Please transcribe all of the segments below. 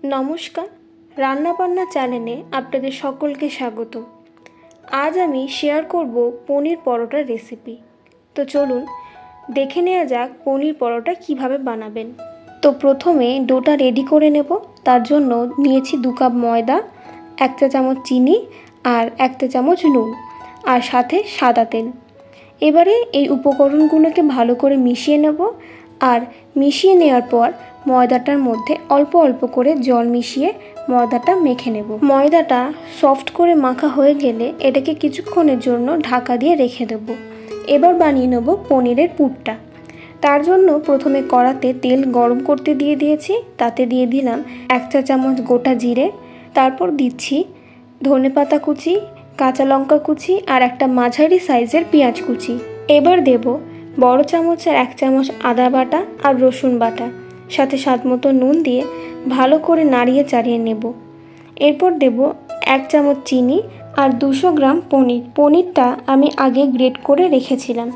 নমস্কার, রান্নাবান্না চ্যানেলে আপনাদের সকলকে স্বাগত। আজ আমি শেয়ার করব পনির পরোটার রেসিপি। তো চলুন দেখে নেওয়া যাক পনির পরোটা কিভাবে বানাবেন। তো প্রথমে ডোটা রেডি করে নেব। তার জন্য নিয়েছি 2 কাপ ময়দা, 1 চা চামচ চিনি আর 1 চা চামচ নুন আর সাথে সাদা তেল। এবারে এই উপকরণগুলোকে ভালো করে মিশিয়ে নেব। আর মিশিয়ে নেওয়ার পর ময়দাটার মধ্যে অল্প অল্প করে জল মিশিয়ে ময়দাটা মেখে নেব। ময়দাটা সফট করে মাখা হয়ে গেলে এটাকে কিছুক্ষণের জন্য ঢাকা দিয়ে রেখে দেব। এবার বানিয়ে নেব পনিরের পুরটা। তার জন্য প্রথমে কড়াতে তেল গরম করতে দিয়ে দিয়েছি। তাতে দিয়ে দিলাম 1 চা চামচ গোটা জিরে, তারপর দিচ্ছি ধনেপাতা কুচি, কাঁচা লঙ্কা কুচি আর একটা মাঝারি সাইজের পেঁয়াজ কুচি। এবার দেব বড় চামচের 1 চামচ আদা বাটা আর রসুন বাটা, সাথে স্বাদ মতো নুন দিয়ে ভালো করে নাড়িয়ে চাড়িয়ে নেব। এরপর দেব 1 চামচ চিনি আর 200 গ্রাম পনির। পনিরটা আমি আগে গ্রেট করে রেখেছিলাম।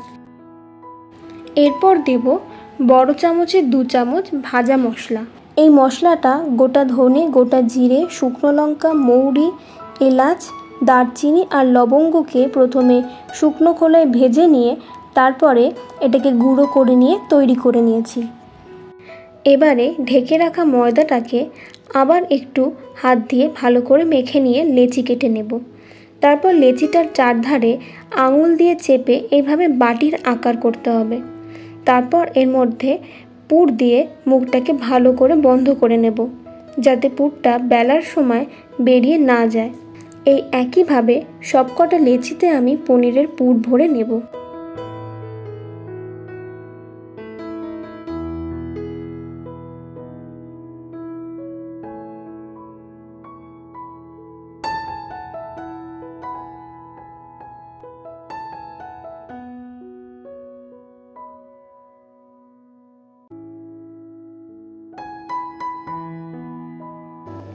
এরপর দেব বড় চামচের 2 চামচ ভাজা মশলা। এই মশলাটা গোটা ধনে, গোটা জিরে, শুকনো লঙ্কা, মৌরি, এলাচ, দারচিনি আর লবঙ্গকে প্রথমে শুকনো খোলায় ভেজে নিয়ে তারপরে এটাকে গুঁড়ো করে নিয়ে তৈরি করে নিয়েছি। এবারে ঢেকে রাখা ময়দাটাকে আবার একটু হাত দিয়ে ভালো করে মেখে নিয়ে লেচি কেটে নেব। তারপর লেচিটার চারধারে আঙুল দিয়ে চেপে এইভাবে বাটির আকার করতে হবে। তারপর এর মধ্যে পুর দিয়ে মুখটাকে ভালো করে বন্ধ করে নেব, যাতে পুরটা বেলার সময় বেরিয়ে না যায়। এই একইভাবে সবকটা লেচিতে আমি পনিরের পুর ভরে নেব।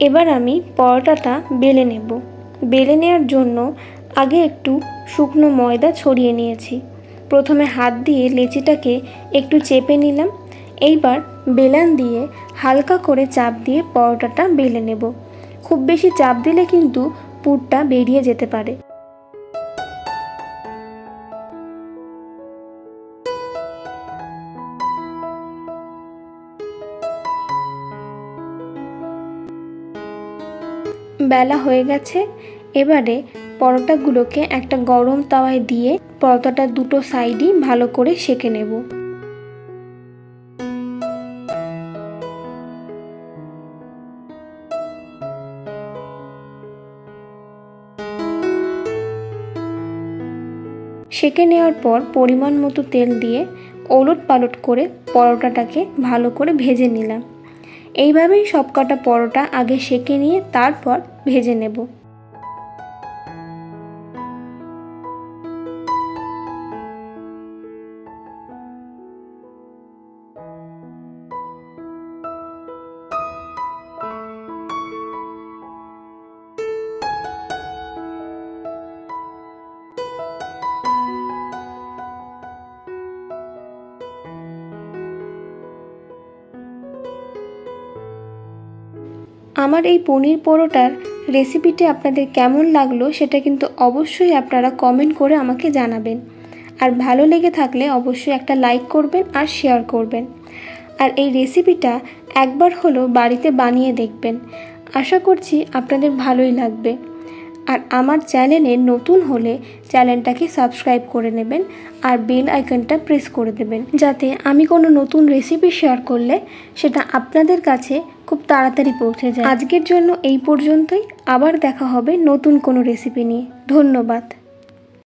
এবার আমি পরোটাটা বেলে নেব। বেলে নেওয়ার জন্য আগে একটু শুকনো ময়দা ছড়িয়ে নিয়েছি। প্রথমে হাত দিয়ে লেচিটাকে একটু চেপে নিলাম। এইবার বেলন দিয়ে হালকা করে চাপ দিয়ে পরোটাটা বেলে নেব। খুব বেশি চাপ দিলে কিন্তু পুরটা বেরিয়ে যেতে পারে। বেলা হয়ে গেছে। এবারে পরোটাগুলোকে একটা গরম তাওয়ায় দিয়ে পরোটাটা দুটো সাইডই ভালো করে সেঁকে নেব। সেঁকে নেওয়ার পর পরিমাণ মতো তেল দিয়ে ওলট পালট করে পরোটাটাকে ভালো করে ভেজে নিলাম। এইভাবেই সবকটা পরোটা আগে সেঁকে নিয়ে তারপর ভেজে নেব। আমার এই পনির পরোটার রেসিপিটি আপনাদের কেমন লাগলো সেটা কিন্তু অবশ্যই আপনারা কমেন্ট করে আমাকে জানাবেন। আর ভালো লেগে থাকলে অবশ্যই একটা লাইক করবেন আর শেয়ার করবেন। আর এই রেসিপিটা একবার হলেও বাড়িতে বানিয়ে দেখবেন। আশা করছি আপনাদের ভালোই লাগবে। আর আমার চ্যানেলে নতুন হলে চ্যানেলটাকে সাবস্ক্রাইব করে নেবেন আর বেল আইকনটা প্রেস করে দেবেন, যাতে আমি কোনো নতুন রেসিপি শেয়ার করলে সেটা আপনাদের কাছে খুব তাড়াতাড়ি পৌঁছে যায়। আজকের জন্য এই পর্যন্তই। আবার দেখা হবে নতুন কোনো রেসিপি নিয়ে। ধন্যবাদ।